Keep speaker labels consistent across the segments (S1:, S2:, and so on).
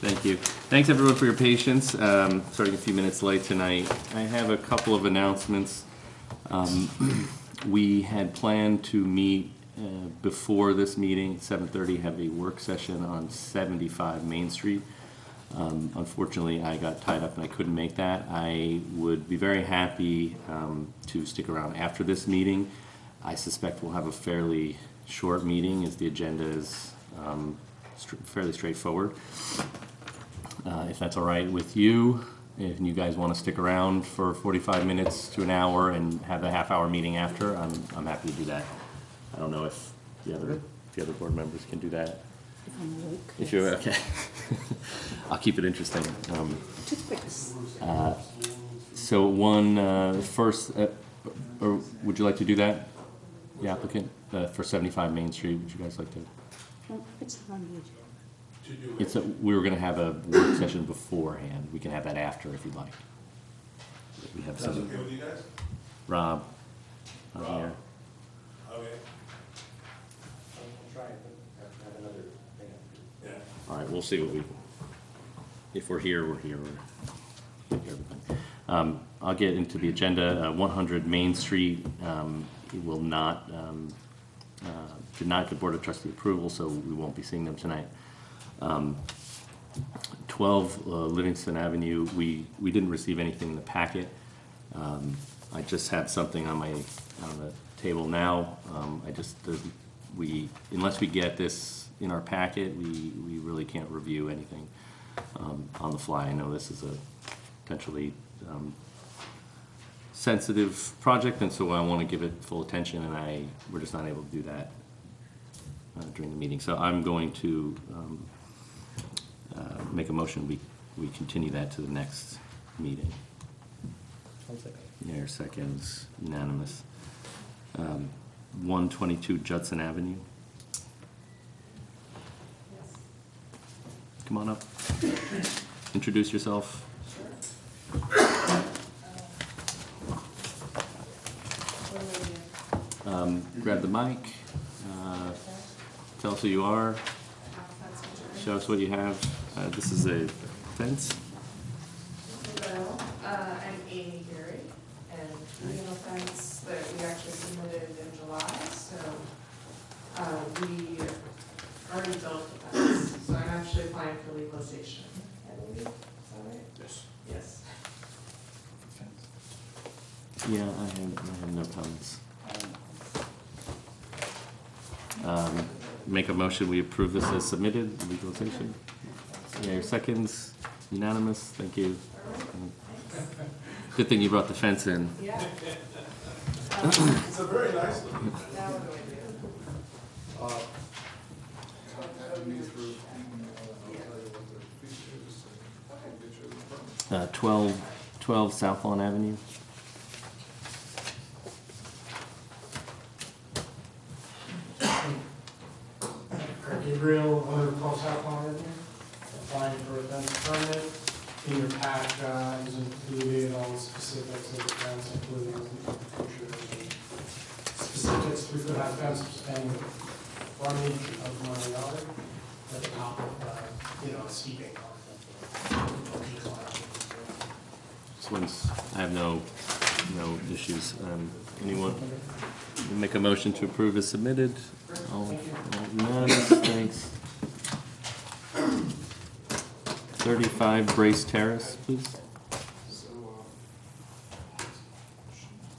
S1: Thank you. Thanks everyone for your patience. Starting a few minutes late tonight. I have a couple of announcements. We had planned to meet before this meeting, 7:30, have a work session on 75 Main Street. Unfortunately, I got tied up and I couldn't make that. I would be very happy to stick around after this meeting. I suspect we'll have a fairly short meeting as the agenda is fairly straightforward. If that's all right with you, if you guys want to stick around for 45 minutes to an hour and have a half-hour meeting after, I'm happy to do that. I don't know if the other board members can do that.
S2: If I'm awake.
S1: If you're okay, I'll keep it interesting. So one first, or would you like to do that? The applicant for 75 Main Street. Would you guys like to?
S2: Well, it's on the agenda.
S1: We were going to have a work session beforehand. We can have that after if you'd like. We have some.
S3: Okay with you guys?
S1: Rob. I'm here.
S3: Okay.
S4: I'll try it, but I have another thing.
S3: Yeah.
S1: All right, we'll see what if we're here, we're here. We'll hear everything. I'll get into the agenda. 100 Main Street will not, did not get Board of Trustee approval, so we won't be seeing them tonight. 12 Livingston Avenue, we didn't receive anything in the packet. I just have something on the table now. Unless we get this in our packet, we really can't review anything on the fly. I know this is a potentially sensitive project, and so I want to give it full attention, and we're just not able to do that during the meeting. So I'm going to make a motion. We continue that to the next meeting. Mayor seconds, unanimous. 122 Judson Avenue. Come on up. Introduce yourself. Grab the mic. Tell us who you are. Show us what you have. This is a fence.
S5: Hello, I'm Amy Gary, and we have a fence that we actually submitted in July, so we already built the fence, so I'm actually applying for legalization, I believe, is that right?
S3: Yes.
S5: Yes.
S1: Yeah, I have no comments. Make a motion, we approve this as submitted, legalization. Mayor seconds, unanimous, thank you. Good thing you brought the fence in.
S5: Yeah.
S3: It's a very nice looking.
S5: Now what do I do?
S3: Contact me through email, and I'll tell you what the features and get you the permit.
S1: 12 South Lawn Avenue.
S4: Gabriel, owner of 12 South Lawn Avenue, applying for a fence permit. In your pack is included all the specifics of the fence, including the pictures and specifics. 3-foot-high fence spanning the frontage of my yard at the top of, a steeping.
S1: This one's, I have no issues. Anyone make a motion to approve as submitted? All unanimous, thanks. 35 Brace Terrace, please.
S3: So,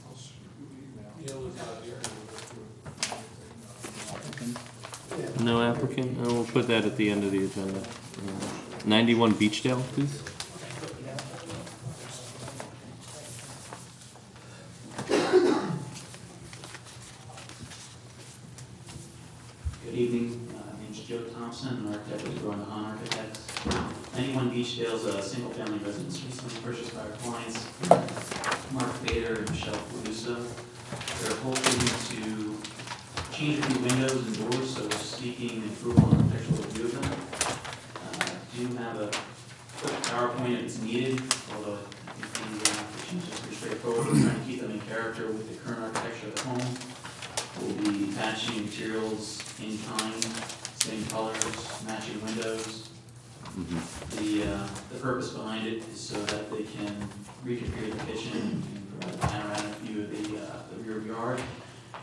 S3: I'll shoot you the email. Neil is not here.
S1: No applicant? We'll put that at the end of the agenda. 91 Beachdale, please.
S6: Good evening, my name's Joe Thompson, an architect with Growing On Architects. 91 Beachdale's a single-family residence recently purchased by our clients, Mark Bader and Michelle Caruso. They're hoping to change a few windows and doors, so we're seeking approval on architectural review of them. Do have a quick PowerPoint if it's needed, although I think the application is just pretty straightforward. We're trying to keep them in character with the current architecture of the home. We'll be matching materials in kind, same colors, matching matching windows.
S1: Mhm.
S6: The purpose behind it is so that they can reconfigure the kitchen and provide a panoramic view of the rear yard.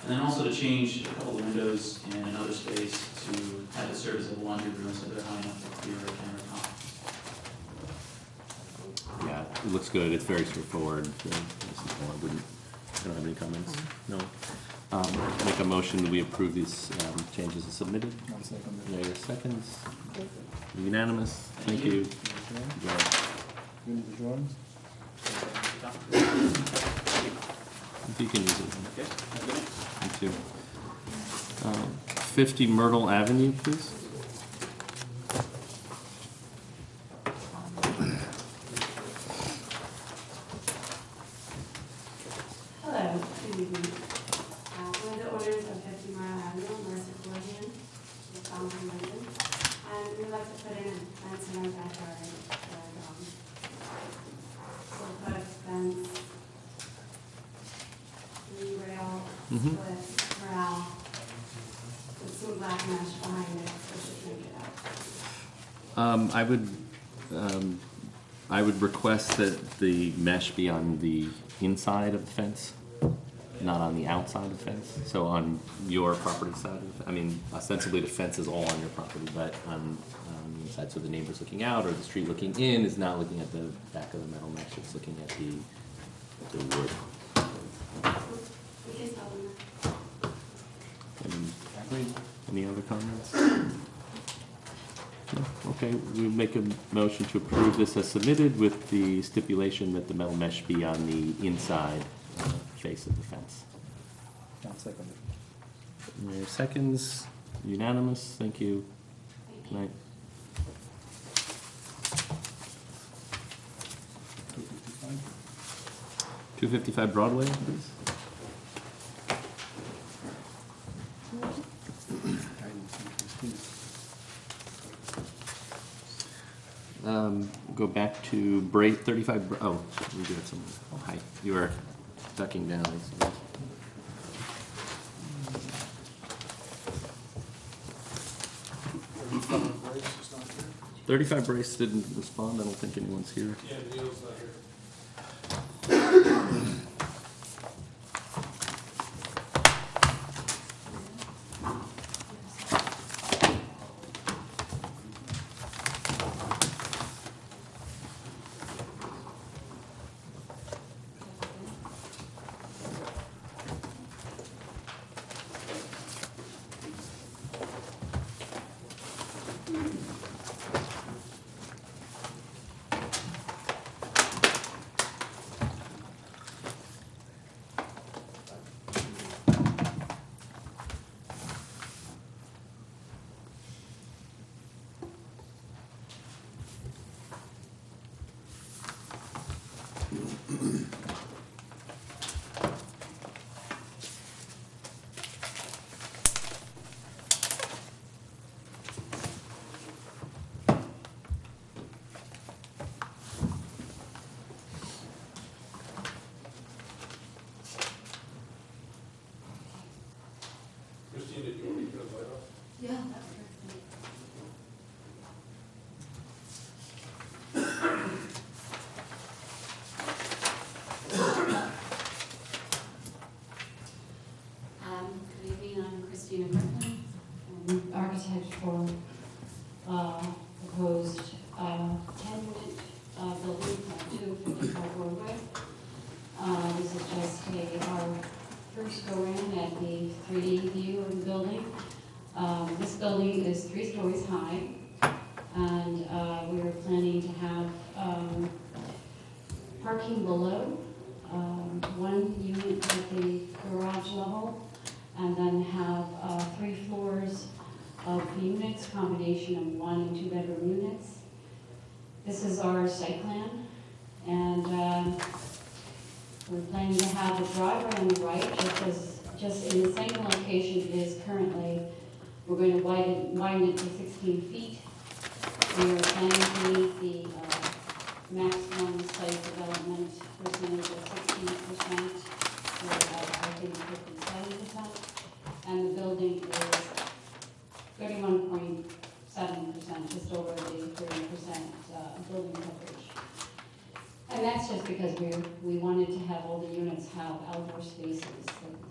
S6: And then also to change a couple of windows in another space to have it serve as a laundry room so they're high enough to clear a countertop.
S1: Yeah, it looks good. It's very straightforward. I don't have any comments. No. Make a motion that we approve these changes as submitted.
S3: I'll second it.
S1: Mayor seconds. Unanimous. Thank you. Yeah.
S3: You need the drawings?
S1: You can use it. Thank you. 50 Myrtle Avenue, please.
S2: Hello, good evening. One of the owners of 50 Mile Avenue, Marissa Corrigan, is from London, and we'd like to put in a fence in our backyard. We'll put a fence, three rail,
S1: Mhm.
S2: split corral, with some black mesh behind it, so she can't get out.
S1: I would request that the mesh be on the inside of the fence, not on the outside of the fence. So on your property side, I mean, ostensibly the fence is all on your property, but on the inside, so the neighbor's looking out or the street looking in is not looking at the back of the metal mesh, it's looking at the wood.
S2: We can tell them
S1: Any other comments? No? Okay, we make a motion to approve this as submitted with the stipulation that the metal mesh be on the inside face of the fence.
S3: I'll second it.
S1: Mayor seconds, unanimous, thank you. Good night. 255 Broadway, please. Go back to 35, oh, we do have some, oh, hi, you are ducking down. 35 Brace didn't respond, I don't think anyone's here.
S4: Yeah, Neil's not here. Christina, do you want me to turn the light off?
S2: Yeah, that's perfect. Good evening, I'm Christina Griffin. I'm architect for proposed 10-unit building at 255 Broadway. This is just our first go-around at the 3D view of the building. This building is 3 stories high, and we were planning to have parking below, 1 unit at the garage level, and then have 3 floors of units, combination of 1 and 2 bedroom units. This is our site plan, and we're planning to have a driveway on the right, just in the same location it is currently. We're going to widen it to 16 feet. We are planning to meet the maximum site development percentage of 16%, or I think 57%, and the building is 31.7%. just over the 30% building coverage. And that's just because we wanted to have all the units have outdoor spaces.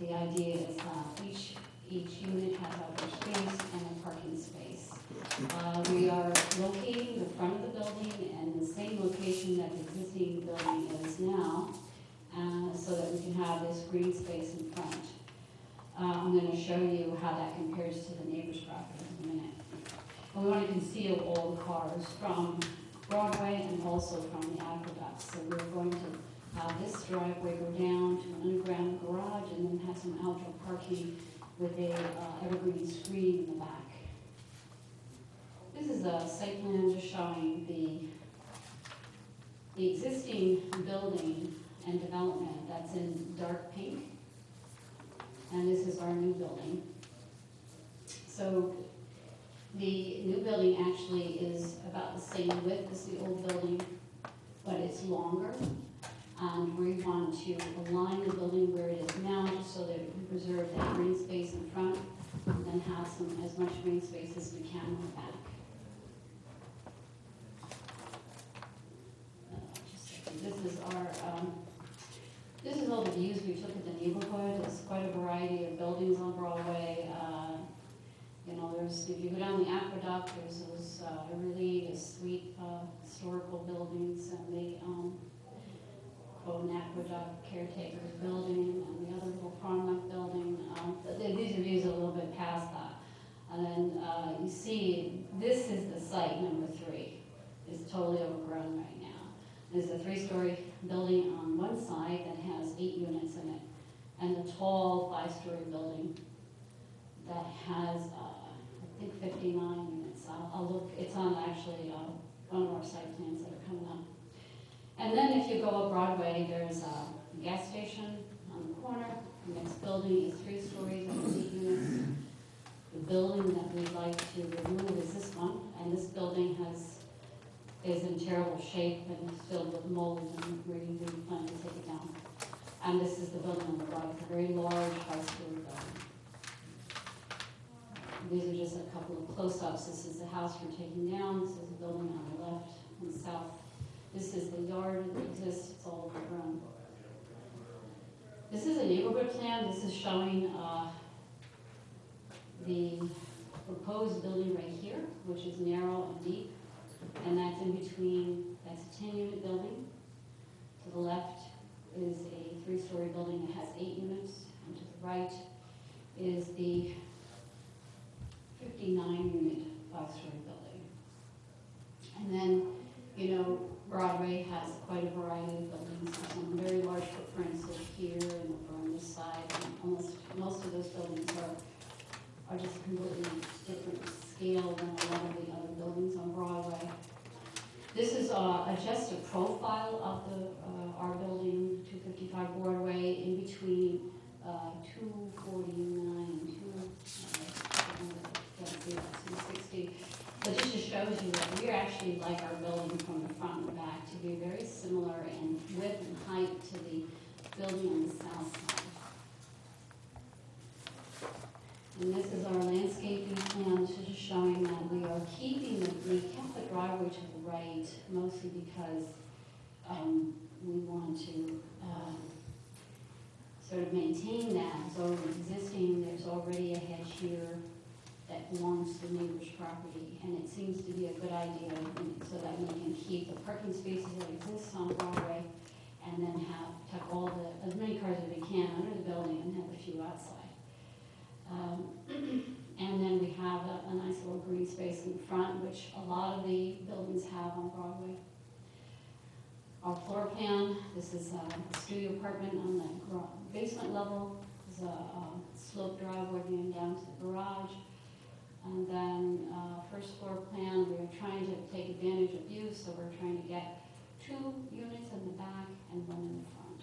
S2: The idea is that each unit has outdoor space and a parking space. We are locating the front of the building in the same location that the existing building is now, so that we can have this green space in front. I'm going to show you how that compares to the neighbor's property in a minute. And we want to conceal all the cars from Broadway and also from the aqueduct. So we're going to have this driveway go down to an underground garage and then have some outdoor parking with a evergreen screen in the back. This is a site plan just showing the existing building and development that's in dark pink. And this is our new building. So the new building actually is about the same width as the old building, but it's longer. And we want to align the building where it is now, just so that we preserve that green space in front, and then have as much green space as we can in the back. This is all the views we took of the neighborhood. There's quite a variety of buildings on Broadway. If you go down the aqueduct, there's those really sweet historical buildings, and the Aqueduct Caretaker's building, and the other little farmland building. These are views a little bit past that. And then you see, this is the site number 3. It's totally overgrown right now. There's a 3-story building on one side that has 8 units in it, and a tall 5-story building that has, I think, 59 units. I'll look, it's on actually one of our site plans that are coming up. And then if you go up Broadway, there's a gas station on the corner. The next building is 3 stories and 8 units. The building that we'd like to remove is this one, and this building is in terrible shape and is filled with mold, and we plan to take it down. And this is the building on the right. It's a very large 5-story building. These are just a couple of close-ups. This is the house we're taking down. This is the building on the left and south. This is the yard that exists. It's all overgrown. This is a neighborhood plan. This is showing the proposed building right here, which is narrow and deep. And that's in between, that's a 10-unit building. To the left is a 3-story building that has 8 units. And to the right is the 59-unit 5-story building. And then, Broadway has quite a variety of buildings. Some very large footprints over here and over on this side. And most of those buildings are just completely different scale than a lot of the other buildings on Broadway. This is just a profile of our building, 255 Broadway, in between 249 and 260. But this just shows you that we actually like our building from the front and back to be very similar in width and height to the building on the south side. And this is our landscaping plan. This is just showing that we are we kept the driveway to the right, mostly because we want to sort of maintain that. It's already existing. There's already a hedge here that belongs to the neighbor's property, and it seems to be a good idea so that we can keep the parking spaces that exist on Broadway, and then tuck as many cars as we can under the building and have a few outside. And then we have a nice little green space in the front, which a lot of the buildings have on Broadway. Our floor plan, this is a studio apartment on the basement level. There's a slope driveway going down to the garage. And then first floor plan, we're trying to take advantage of use, so we're trying to get 2 units in the back and 1 in the front.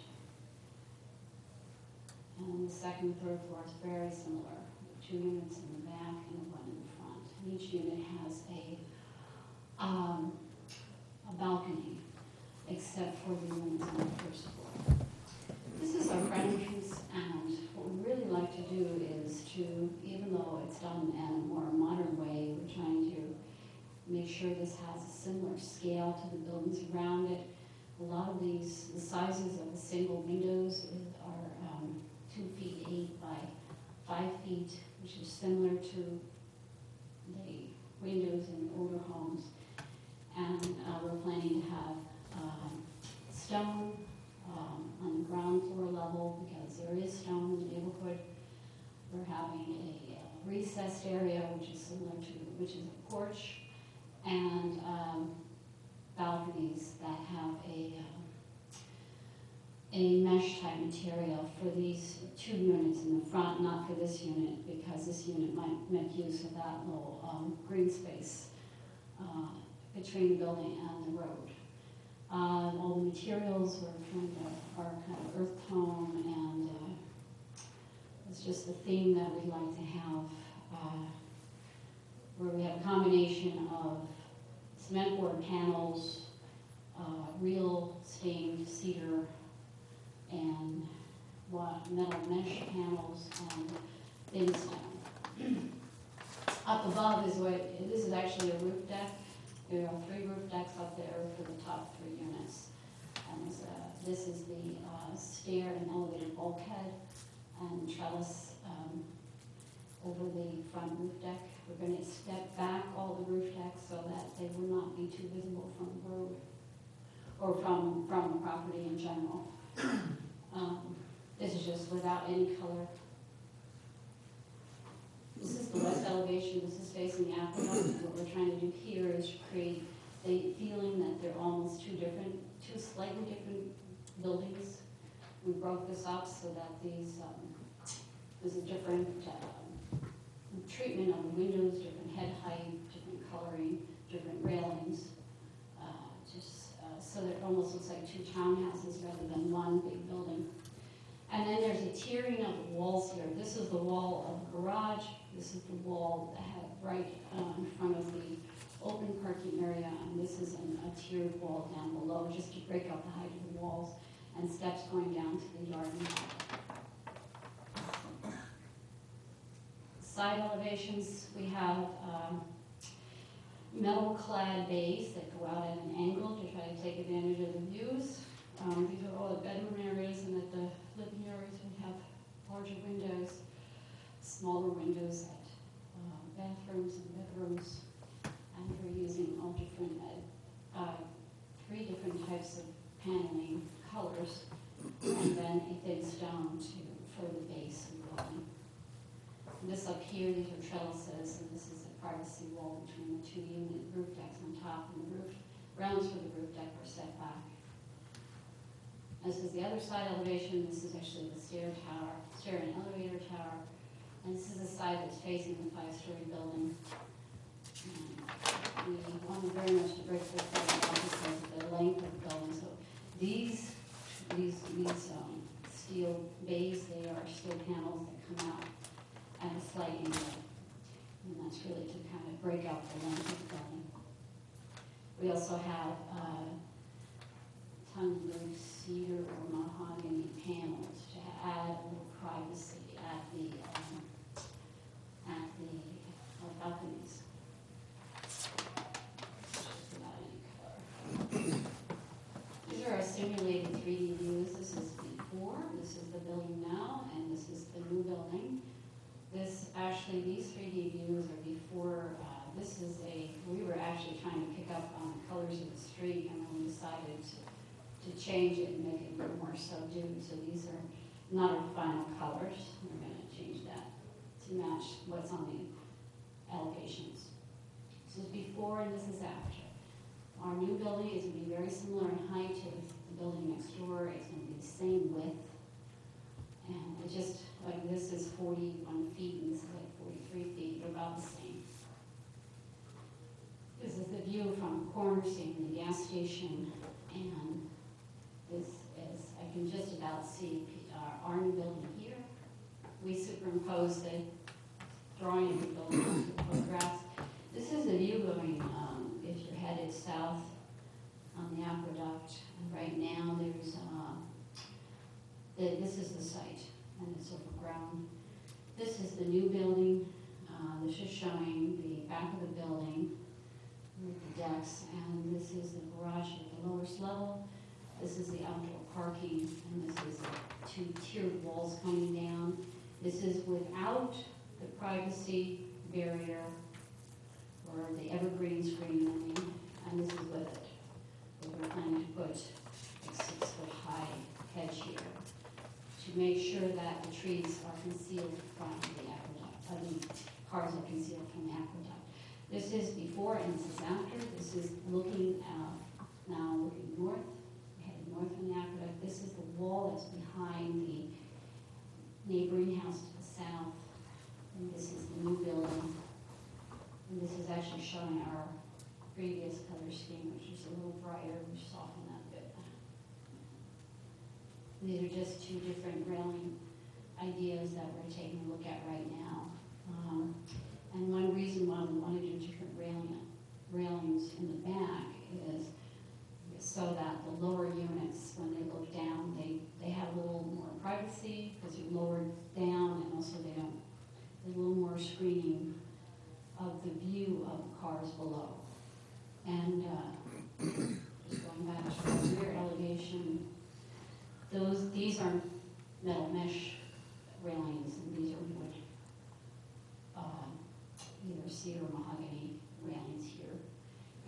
S2: And the second and third floor is very similar. 2 units in the back and 1 in the front. And each unit has a balcony, except for the units on the first floor. This is our front entrance, and what we really like to do is to, even though it's done in a more modern way, we're trying to sure this has a similar scale to the buildings around it. A lot of these, the sizes of the single windows are 2 feet 8 by 5 feet, which is similar to the windows in older homes. And we're planning to have stone on the ground floor level because there is stone in the neighborhood. We're having a recessed area, which is similar to, which is a porch, and balconies that have a mesh type material for these 2 units in the front, not for this unit, because this unit might make use of that little green space between the building and the road. All the materials are kind of earth tone, and it's just the theme that we'd like to have, where we have a combination of cement board panels, real stained cedar, and metal mesh panels, and thin stone. Up above is this is actually a roof deck. There are 3 roof decks up there for the top 3 units. And this is the stair and elevated bulkhead and trellis over the front roof deck. We're going to step back all the roof decks so that they will not be too visible from the road or from the property in general. This is just without any color. This is the west elevation, this is facing the Ahrb. What we're trying to do here is create the feeling that they're almost two slightly different buildings. We broke this up so that there's a different treatment of the windows, different head height, different coloring, different railings, so that it almost looks like 2 townhouses rather than one big building. And then there's a tiering of the walls here. This is the wall of the garage. This is the wall that had right in front of the open parking area, and this is a tiered wall down below, just to break up the height of the walls, and steps going down to the yard. Side elevations, we have metal-clad bays that go out at an angle to try to take advantage of the views. These are all the bedroom areas, and at the living areas we have larger windows, smaller windows at bathrooms and bedrooms, and we're using all different, 3 different types of paneling colors, and then a thin stone for the base of the building. And this up here, these are trellises, and this is a privacy wall between the 2 unit roof decks on top, and the roof rounds for the roof deck are set back. This is the other side elevation. This is actually the stair and elevator tower. And this is the side that's facing the 5-story building. And we wanted very much to break this down because of the length of the building. So these steel bays, they are steel panels that come out at a slight angle. And that's really to kind of break out the length of the building. We also have tons of cedar or mahogany panels to add a little privacy at the balconies. Just without any color. These are our simulated 3D views. This is before, this is the building now, and this is the new building. These 3D views are before, we were actually trying to pick up on the colors of the street, and then we decided to change it and make it a little more subdued. So these are not our final colors. We're going to change that to match what's on the elevations. This is before and this is after. Our new building is going to be very similar in height to the building next door. It's going to be the same width. And it's just like this is 41 feet and this is like 43 feet. They're about the same. This is the view from the corner, seeing the gas station, and this is, I can just about see our new building here. We superimposed the drawing of the building onto the photographs. This is the view going, if you're headed south on the aqueduct. And right now there's, this is the site, and it's overgrown. This is the new building. This is showing the back of the building. decks, and this is the garage at the lowest level. This is the outdoor parking, and this is two tiered walls coming down. This is without the privacy barrier or the evergreen screen, and this is with it. But we're planning to put a 6-foot-high hedge here to make sure that the trees are concealed from the aqueduct, the cars are concealed from the aqueduct. This is before and this is after. This is looking now looking north, heading north from the aqueduct. This is the wall that's behind the neighboring house to the south. And this is the new building. And this is actually showing our previous color scheme, which is a little brighter. We softened that a bit. These are just two different railing ideas that we're taking a look at right now. And one reason why we want to do different railings in the back is so that the lower units, when they look down, they have a little more privacy because they're lowered down, and also there's a little more screening of the view of the cars below. And just going back to the rear elevation, these are metal mesh railings, and these are wood, either cedar or mahogany railings here.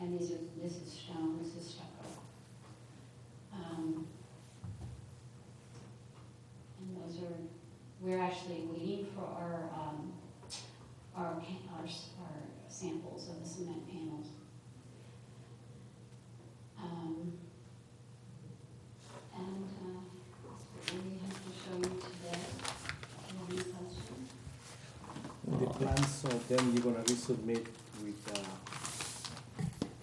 S2: And this is stone, this is stucco. And those are, we're actually waiting for our samples of the cement panels. That's what we have to show you today. Do you have any questions?
S7: The plans, so then you're gonna resubmit with,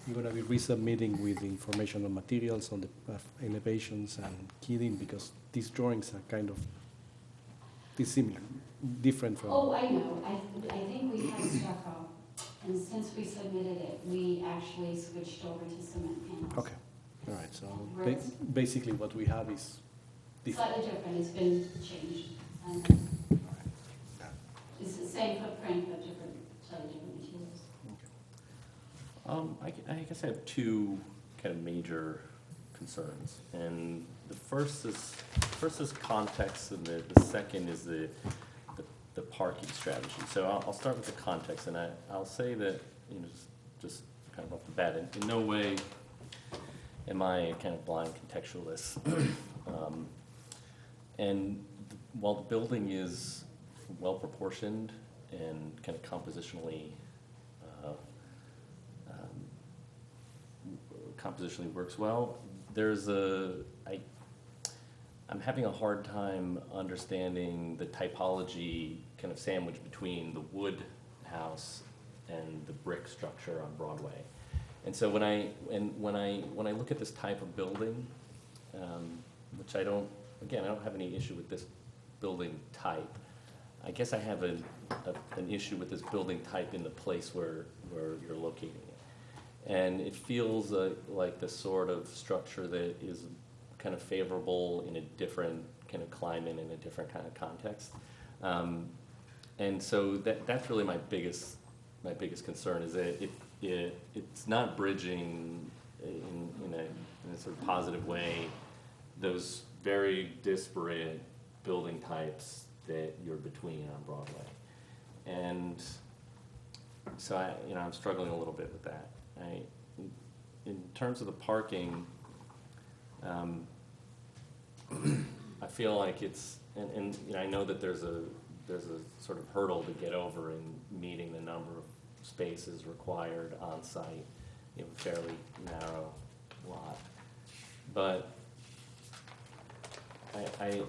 S7: you're gonna be resubmitting with information on materials on the elevations and keying, because these drawings are kind of dissimilar, different from.
S2: Oh, I know. I think we have stucco, and since we submitted it, we actually switched over to cement panels.
S7: Okay, all right, so
S2: Right.
S7: basically what we have is different.
S2: Slightly different, it's been changed. And it's the same footprint, but different, slightly different materials.
S7: Okay.
S1: I guess I have two kind of major concerns, and the first is context, and the second is the parking strategy. So I'll start with the context, and I'll say that, you know, just kind of off the bat, in no way am I a kind of blind contextualist. And while the building is well proportioned and kind of compositionally works well, I'm having a hard time understanding the typology kind of sandwich between the wood house and the brick structure on Broadway. And so when I look at this type of building, which I don't have any issue with this building type. I guess I have an issue with this building type in the place where you're locating it. And it feels like the sort of structure that is kind of favorable in a different kind of climate, in a different kind of context. And so that's really my biggest concern, is that it's not bridging in a sort of positive way those very disparate building types that you're between on Broadway. And so I'm struggling a little bit with that. In terms of the parking, I feel like it's, and I know that there's a sort of hurdle to get over in meeting the number of spaces required on site, a fairly narrow lot. But I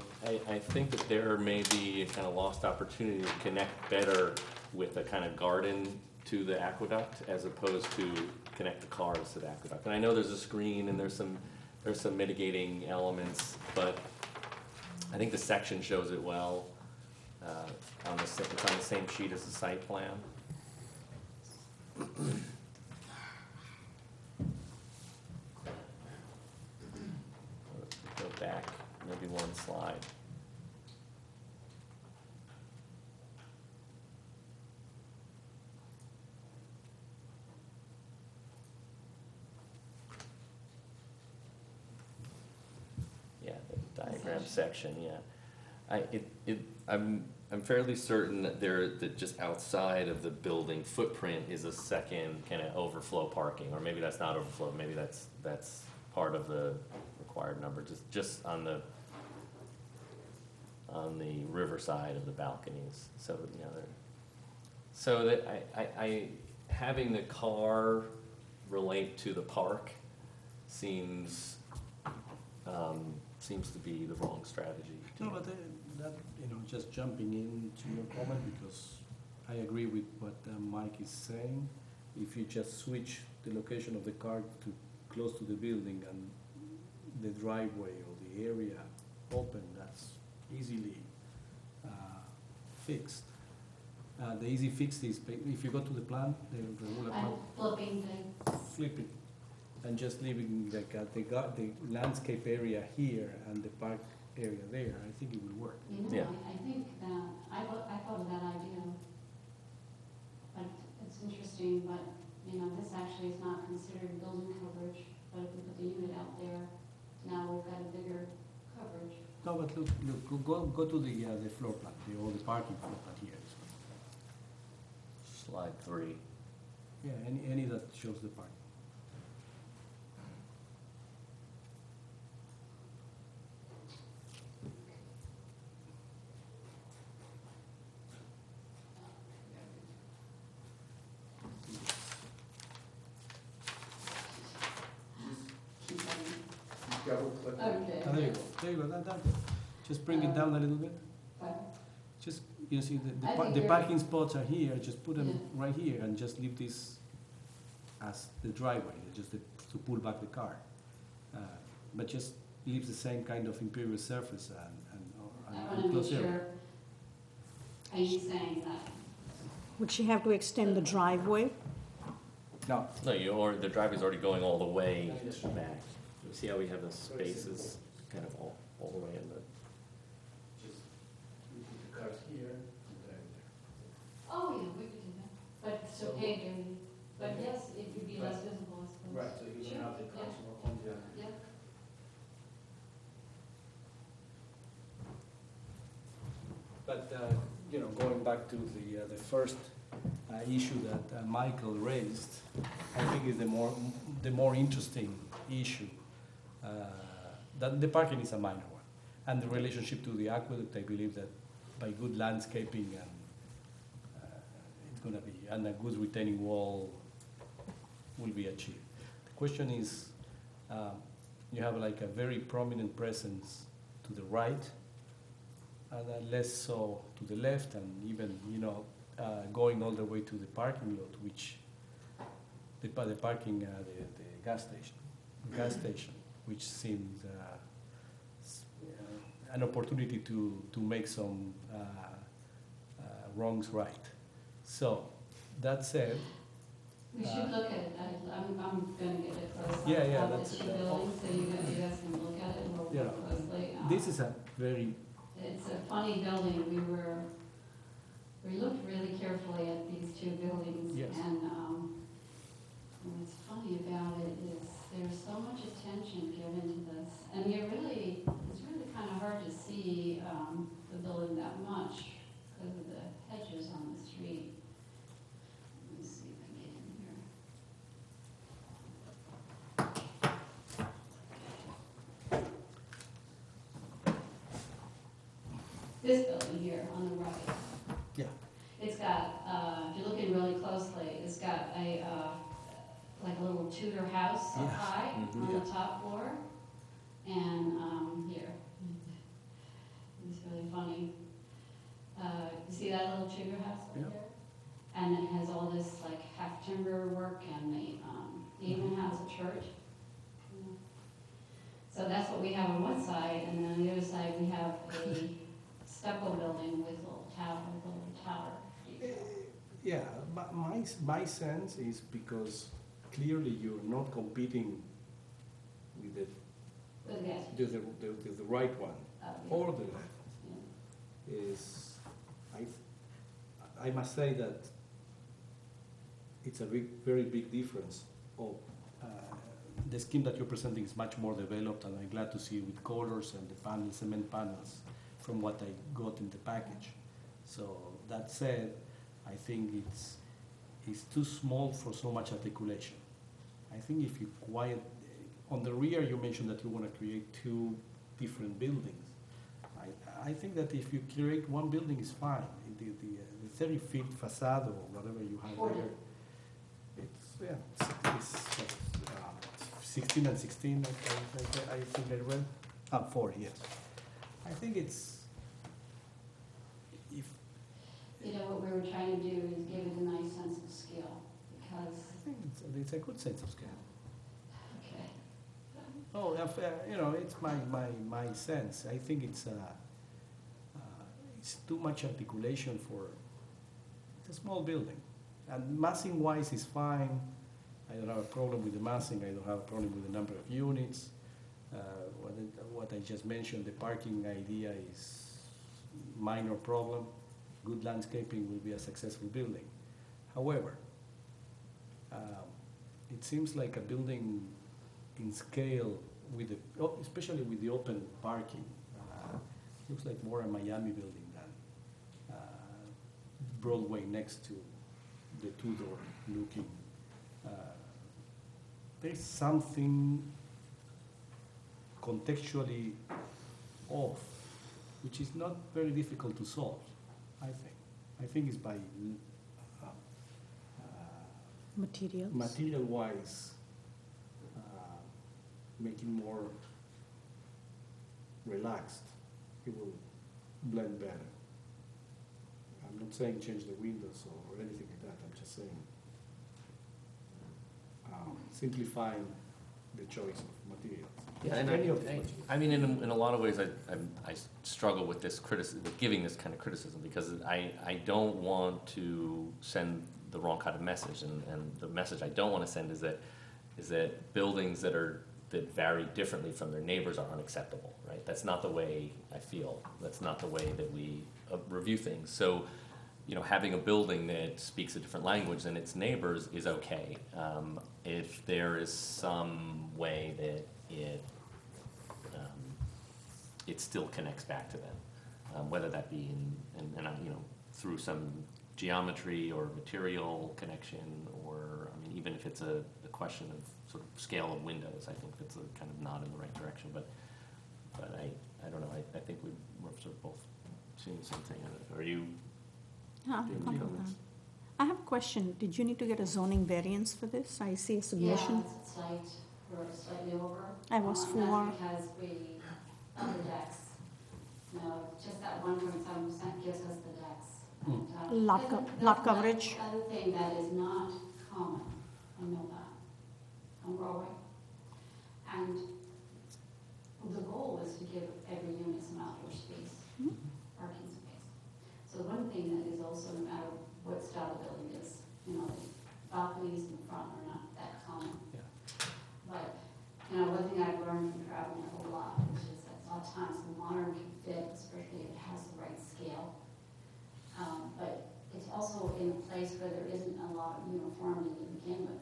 S1: think that there may be a kind of lost opportunity to connect better with a kind of garden to the aqueduct, as opposed to connect the cars to the aqueduct. And I know there's a screen and there's some mitigating elements, but I think the section shows it well. It's on the same sheet as the site plan. Go back, maybe one slide. diagram section, yeah. I'm fairly certain that just outside of the building footprint is a second kind of overflow parking, or maybe that's not overflow, maybe that's part of the required number, just on the river side of the balconies, so, you know, so that I having the car relate to the park seems to be the wrong strategy.
S7: No, but that, you know, just jumping into your comment, because I agree with what Mike is saying. If you just switch the location of the car to close to the building and the driveway or the area open, that's easily fixed. The easy fix is if you go to the plan, the regular plan,
S2: Flipping thing.
S7: flip it and just leaving the landscape area here and the park area there. I think it will work.
S2: You know,
S1: Yeah.
S2: I think that, I thought of that idea, but it's interesting, but, you know, this actually is not considered building coverage, but if we put the unit out there, now we've got a bigger coverage.
S7: No, but look, go to the floor plan, or the parking floor plan here.
S1: Slide 3.
S7: Yeah, any that shows the parking.
S2: Keep going.
S3: Double click.
S2: Okay.
S7: There you go. There you go. That. Just bring it down a little bit.
S2: Fine.
S7: Just, you see,
S2: I think
S7: the
S2: you're-
S7: parking spots are here, just put them
S2: Yeah.
S7: right here and just leave this as the driveway, just to pull back the car. But just leave the same kind of impervious surface
S2: I
S7: and
S2: want to make
S7: close area.
S2: sure, are you saying that?
S8: Would she have to extend the driveway?
S7: No,
S1: No, the driveway's already going all the way back. You see how we have the spaces kind of all the way in the.
S7: just we put the cars here and drive there.
S2: Oh, yeah, we could do that, but it's so paved area, but yes, it would be less visible, I suppose.
S7: Right, so you
S2: Sure,
S7: don't have the
S2: yeah.
S7: cars on the.
S2: Yeah.
S7: But, you know, going back to the first issue that Michael raised, I think is the more interesting issue. That the parking is a minor one. And the relationship to the aqueduct, I believe that by good landscaping and it's gonna be, and a good retaining wall will be achieved. The question is, you have like a very prominent presence to the right, and less so to the left, and even, you know, going all the way to the parking lot, which the parking, the gas station, which seems an opportunity to make some wrongs right. So that said,
S2: We should look at it, I'm gonna get it close.
S7: Yeah,
S2: Of the
S7: that's-
S2: two buildings, so you guys can look at it more
S7: Yeah.
S2: closely.
S7: this is a very,
S2: It's a funny building, we looked really carefully at these two buildings.
S7: Yes.
S2: And what's funny about it is there's so much attention given to this. And it's really kind of hard to see the building that much because of the hedges on the street. Let me see if I can get in here. This building here on the right.
S7: yeah,
S2: It's got, if you're looking really closely, it's got like a little Tudor house up
S7: Yes.
S2: high
S1: Mhm.
S2: on
S7: Yeah.
S2: the top floor. And here, it's really funny. You see that little Tudor house right
S7: Yeah.
S2: there? And it has all this like half timber work, and they even has a church. So that's what we have on one side, and then on the other side, we have a stucco building with a little tower.
S7: yeah. But my sense is because clearly you're not competing with
S2: With gas.
S7: the right one or the left.
S2: Yeah.
S7: Is I must say that it's a very big difference of the scheme that you're presenting is much more developed, and I'm glad to see with colors and the panels, cement panels, from what I got in the package. So that said, I think it's too small for so much articulation. I think if you quiet, on the rear you mentioned that you want to create two different buildings. I think that if you create one building is fine. The 30 feet facade or whatever you have there, it's 16 and 16, I think I read. 4, yes. I think it's, if,
S2: You know, what we were trying to do is give it a nice sense of scale, because,
S7: I think it's a good sense of scale.
S2: okay.
S7: Oh, you know, it's my sense. I think it's too much articulation for it's a small building. And massing wise is fine. I don't have a problem with the massing. I don't have a problem with the number of units. What I just mentioned, the parking idea is minor problem. Good landscaping will be a successful building. However, it seems like a building in scale with the, especially with the open parking. Looks like more a Miami building than Broadway next to the two-door looking. There's something contextually off, which is not very difficult to solve, I think. I think it's by
S8: Materials.
S7: material-wise, making more relaxed, it will blend better. I'm not saying change the windows or anything like that. I'm just saying simplifying the choice of materials.
S1: Yeah, and
S7: Any of the
S1: I mean, in a lot of ways, I struggle with this criticism, with giving this kind of criticism, because I don't want to send the wrong kind of message, and the message I don't want to send is that buildings that vary differently from their neighbors are unacceptable, right? That's not the way I feel. That's not the way that we review things. So, you know, having a building that speaks a different language than its neighbors is okay. If there is some way that it still connects back to them, whether that be through some geometry or material connection, or I mean, even if it's a question of sort of scale of windows, I think that's a kind of nod in the right direction. But I don't know. I think we're sort of both seeing something. Are you?
S8: Yeah, I'm fine with that. I have a question. Did you need to get a zoning variance for this? I see a submission.
S2: Yeah, it's we're slightly over.
S8: I was for.
S2: That's because we, other decks, you know, just that 1.7% gives us the decks. And,
S8: Lot coverage.
S2: The other thing that is not common, I know that, I'm growing. And the goal is to give every unit some outdoor space, parking space. So one thing that is also, no matter what style of building is, you know, the balconies in the front are not that common.
S7: Yeah.
S2: But, you know, one thing I've learned from traveling a whole lot, which is that a lot of times the modern can fit, especially if it has the right scale. But it's also in a place where there isn't a lot of uniformity to begin with.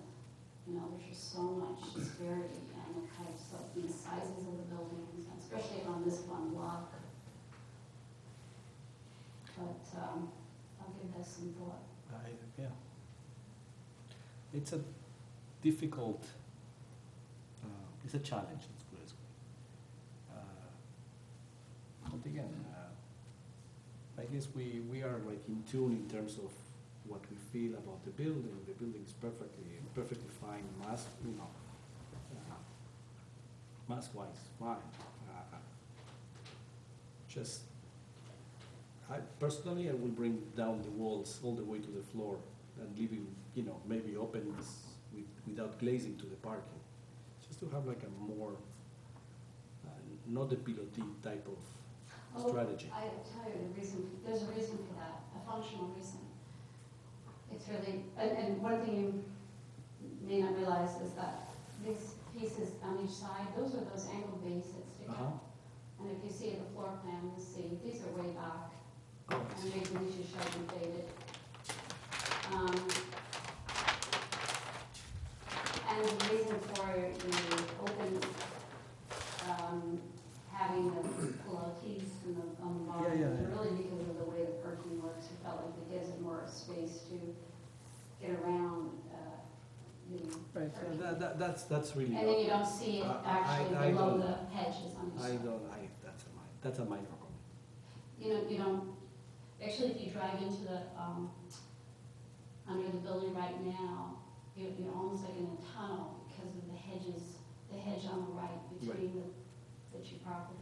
S2: You know, there's just so much disparity and the kind of stuff, the sizes of the buildings, especially on this one block. But I'll give that some thought.
S7: Yeah. It's a difficult, it's a challenge, let's put it this way. But again, I guess we are like in tune in terms of what we feel about the building. The building is perfectly fine, mask-wise, fine. I personally will bring down the walls all the way to the floor and leaving, maybe openings without glazing to the parking, just to have like a more, not the pilotis type of strategy.
S2: I'll tell you there's a reason for that, a functional reason. It's really, and one thing you may not realize is that these pieces on each side, those are those angled bays that stick out. And if you see the floor plan, you'll see these are way back.
S7: Oh,
S2: And maybe these should show them faded. And the reason for the open, having the Pilates and the, on the bottom.
S7: Yeah, yeah.
S2: Really because of the way the parking works, it felt like it gives it more space to get around, the
S7: Right, so
S2: parking.
S7: that's really.
S2: And then you don't see it actually
S7: I
S2: below
S7: don't-
S2: the hedges on your
S7: I
S2: side.
S7: don't, that's a minor comment.
S2: You don't, actually, if you drive into the, under the building right now, you're almost like in a tunnel because of the hedges, the hedge on the right between the two properties.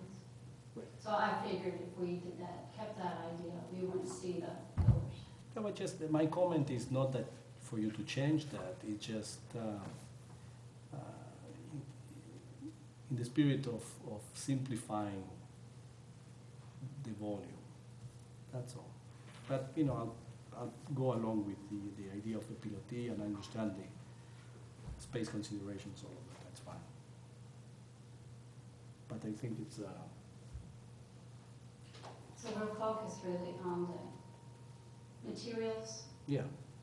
S7: Right.
S2: So I figured if we did that, kept that idea, we wouldn't see the pillars.
S7: No, but just, my comment is not that for you to change that, it's just, in the spirit of simplifying the volume, that's all. But, I'll go along with the idea of the pilotis and understand the space considerations, all of that, that's fine. But I think it's,
S2: So we're focused really on the materials
S7: yeah,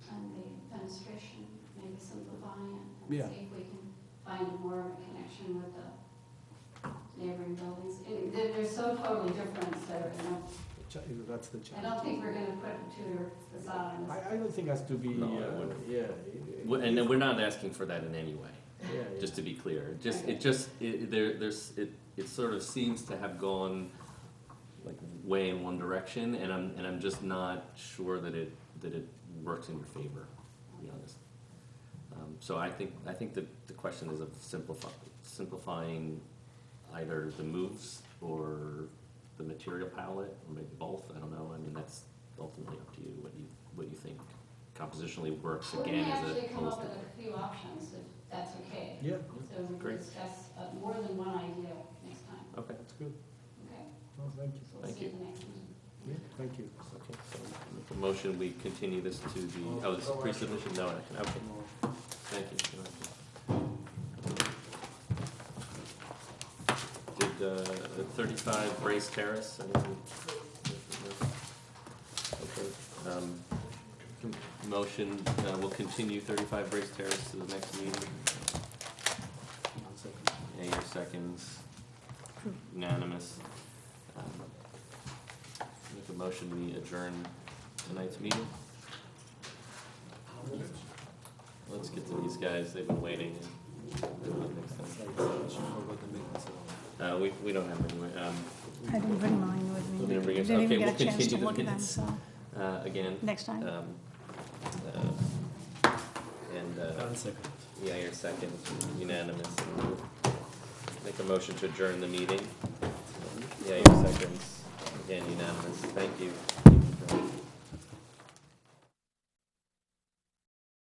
S2: and the fenestration, maybe simplifying it,
S7: Yeah.
S2: and see if we can find more of a connection with the neighboring buildings. And they're so totally different, so,
S7: that's the
S2: I
S7: challenge.
S2: don't think we're gonna put a Tudor facade on this.
S7: I don't think it has to be,
S1: No, I wouldn't.
S7: yeah.
S1: And then we're not asking for that in any way,
S7: Yeah,
S1: just to be clear. It sort of seems to have gone like way in one direction, and I'm just not sure that it works in your favor, to be honest. So I think that the question is of simplifying either the moves or the material palette, or maybe both. I don't know. I mean, that's ultimately up to you. What you think compositionally works
S2: We're
S1: again
S2: gonna
S1: as
S2: actually come
S1: opposed
S2: up
S1: to.
S2: with a few options, if that's okay.
S7: Yeah,
S2: So we can
S1: Great.
S2: discuss more than one idea next time,
S1: Okay.
S7: that's good.
S2: okay?
S7: No, thank you.
S2: We'll
S1: Thank
S2: see
S1: you.
S2: the next meeting.
S7: Yeah, thank you.
S1: Okay. So make a motion. We continue this to the. This is pre-submission. No action. Okay. Thank you. No action. Did 35 Brace Terrace? Anything? Okay. Motion. We'll continue 35 Brace Terrace to the next meeting.
S7: One second.
S1: Yeah, your seconds. Unanimous. Make a motion. We adjourn tonight's meeting. Let's get to these guys. They've been waiting. Next time. We don't have any.
S8: I didn't bring mine with me.
S1: We didn't bring it.
S8: Didn't
S1: Okay,
S8: even
S1: we'll
S8: get a chance to
S1: continue the
S8: look at them,
S1: minutes.
S8: so
S1: Again.
S8: next time.
S1: And
S7: One second.
S1: yeah, your second, unanimous. Make a motion to adjourn the meeting. Yeah, your seconds, again, unanimous. Thank you.